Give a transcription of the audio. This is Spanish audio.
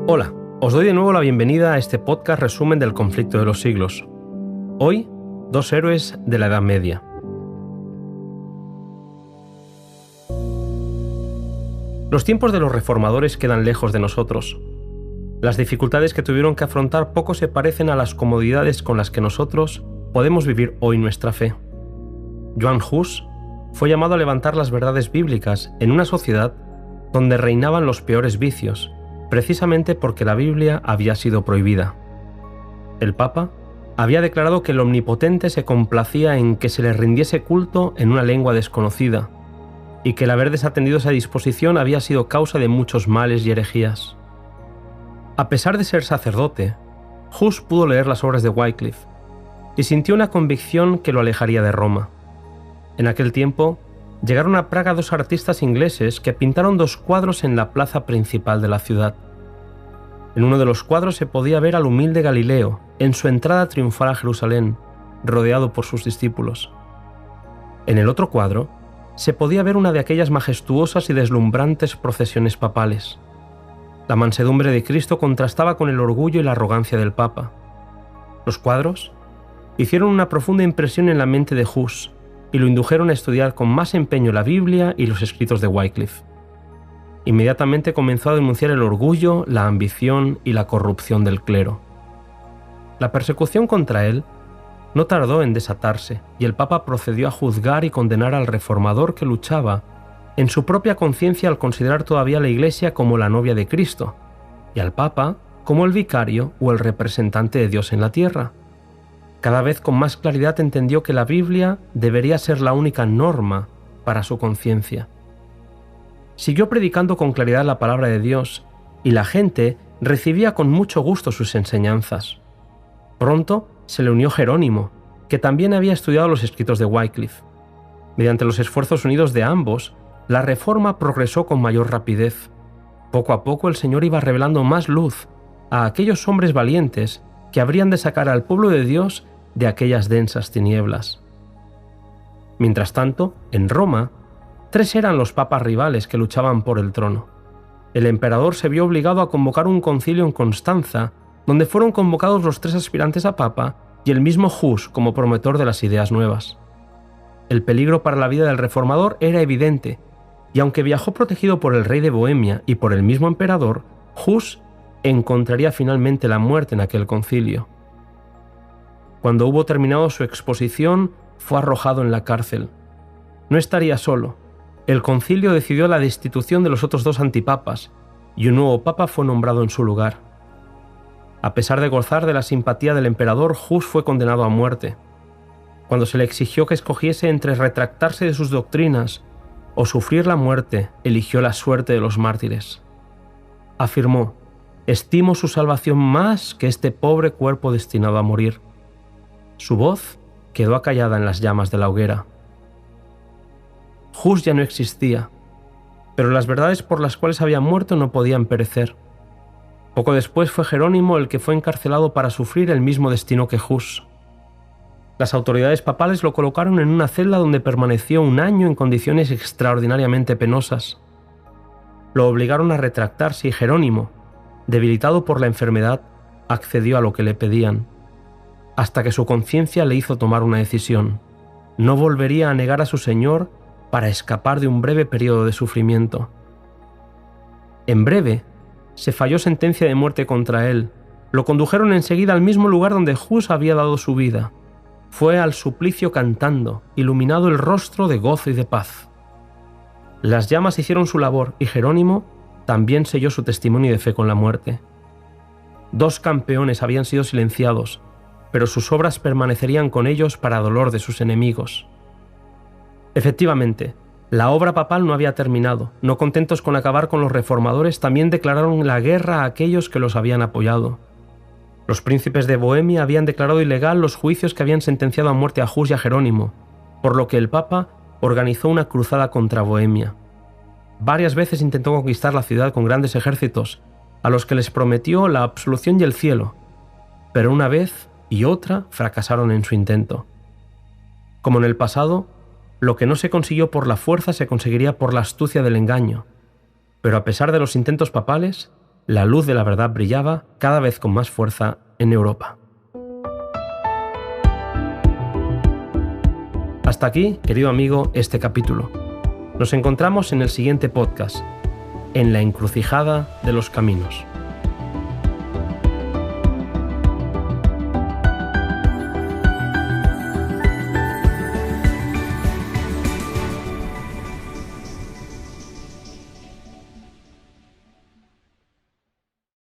Hola, os doy de nuevo la bienvenida a este podcast resumen del conflicto de los siglos. Hoy, dos héroes de la Edad Media. Los tiempos de los reformadores quedan lejos de nosotros. Las dificultades que tuvieron que afrontar poco se parecen a las comodidades con las que nosotros podemos vivir hoy nuestra fe. Johann Hus fue llamado a levantar las verdades bíblicas en una sociedad donde reinaban los peores vicios, precisamente porque la Biblia había sido prohibida. El Papa había declarado que el Omnipotente se complacía en que se le rindiese culto en una lengua desconocida, y que el haber desatendido esa disposición había sido causa de muchos males y herejías. A pesar de ser sacerdote, Hus pudo leer las obras de Wycliffe y sintió una convicción que lo alejaría de Roma. En aquel tiempo, llegaron a Praga dos artistas ingleses que pintaron dos cuadros en la plaza principal de la ciudad. En uno de los cuadros se podía ver al humilde Galileo en su entrada triunfal a Jerusalén, rodeado por sus discípulos. En el otro cuadro, se podía ver una de aquellas majestuosas y deslumbrantes procesiones papales. La mansedumbre de Cristo contrastaba con el orgullo y la arrogancia del Papa. Los cuadros hicieron una profunda impresión en la mente de Hus y lo indujeron a estudiar con más empeño la Biblia y los escritos de Wycliffe. Inmediatamente comenzó a denunciar el orgullo, la ambición y la corrupción del clero. La persecución contra él no tardó en desatarse y el Papa procedió a juzgar y condenar al reformador que luchaba en su propia conciencia al considerar todavía a la Iglesia como la novia de Cristo y al Papa como el vicario o el representante de Dios en la tierra. Cada vez con más claridad entendió que la Biblia debería ser la única norma para su conciencia. Siguió predicando con claridad la palabra de Dios y la gente recibía con mucho gusto sus enseñanzas. Pronto se le unió Jerónimo, que también había estudiado los escritos de Wycliffe. Mediante los esfuerzos unidos de ambos, la reforma progresó con mayor rapidez. Poco a poco el Señor iba revelando más luz a aquellos hombres valientes que habrían de sacar al pueblo de Dios de aquellas densas tinieblas. Mientras tanto, en Roma, 3 eran los papas rivales que luchaban por el trono. El emperador se vio obligado a convocar un concilio en Constanza, donde fueron convocados los 3 aspirantes a papa y el mismo Hus como promotor de las ideas nuevas. El peligro para la vida del reformador era evidente, y aunque viajó protegido por el rey de Bohemia y por el mismo emperador, Hus encontraría finalmente la muerte en aquel concilio. Cuando hubo terminado su exposición, fue arrojado en la cárcel. No estaría solo. El concilio decidió la destitución de los otros 2 antipapas, y un nuevo papa fue nombrado en su lugar. A pesar de gozar de la simpatía del emperador, Hus fue condenado a muerte. Cuando se le exigió que escogiese entre retractarse de sus doctrinas o sufrir la muerte, eligió la suerte de los mártires. Afirmó: «Estimo su salvación más que este pobre cuerpo destinado a morir». Su voz quedó acallada en las llamas de la hoguera. Hus ya no existía, pero las verdades por las cuales había muerto no podían perecer. Poco después fue Jerónimo el que fue encarcelado para sufrir el mismo destino que Hus. Las autoridades papales lo colocaron en una celda donde permaneció 1 año en condiciones extraordinariamente penosas. Lo obligaron a retractarse y Jerónimo, debilitado por la enfermedad, accedió a lo que le pedían, hasta que su conciencia le hizo tomar una decisión. No volvería a negar a su Señor para escapar de un breve periodo de sufrimiento. En breve, se falló sentencia de muerte contra él. Lo condujeron enseguida al mismo lugar donde Hus había dado su vida. Fue al suplicio cantando, iluminado el rostro de gozo y de paz. Las llamas hicieron su labor y Jerónimo también selló su testimonio de fe con la muerte. 2 campeones habían sido silenciados, pero sus obras permanecerían con ellos para dolor de sus enemigos. Efectivamente, la obra papal no había terminado. No contentos con acabar con los reformadores, también declararon la guerra a aquellos que los habían apoyado. Los príncipes de Bohemia habían declarado ilegal los juicios que habían sentenciado a muerte a Hus y a Jerónimo, por lo que el Papa organizó una cruzada contra Bohemia. Varias veces intentó conquistar la ciudad con grandes ejércitos, a los que les prometió la absolución y el cielo, pero una vez y otra fracasaron en su intento. Como en el pasado, lo que no se consiguió por la fuerza se conseguiría por la astucia del engaño, pero a pesar de los intentos papales, la luz de la verdad brillaba cada vez con más fuerza en Europa. Hasta aquí, querido amigo, este capítulo. Nos encontramos en el siguiente podcast, en la encrucijada de los caminos.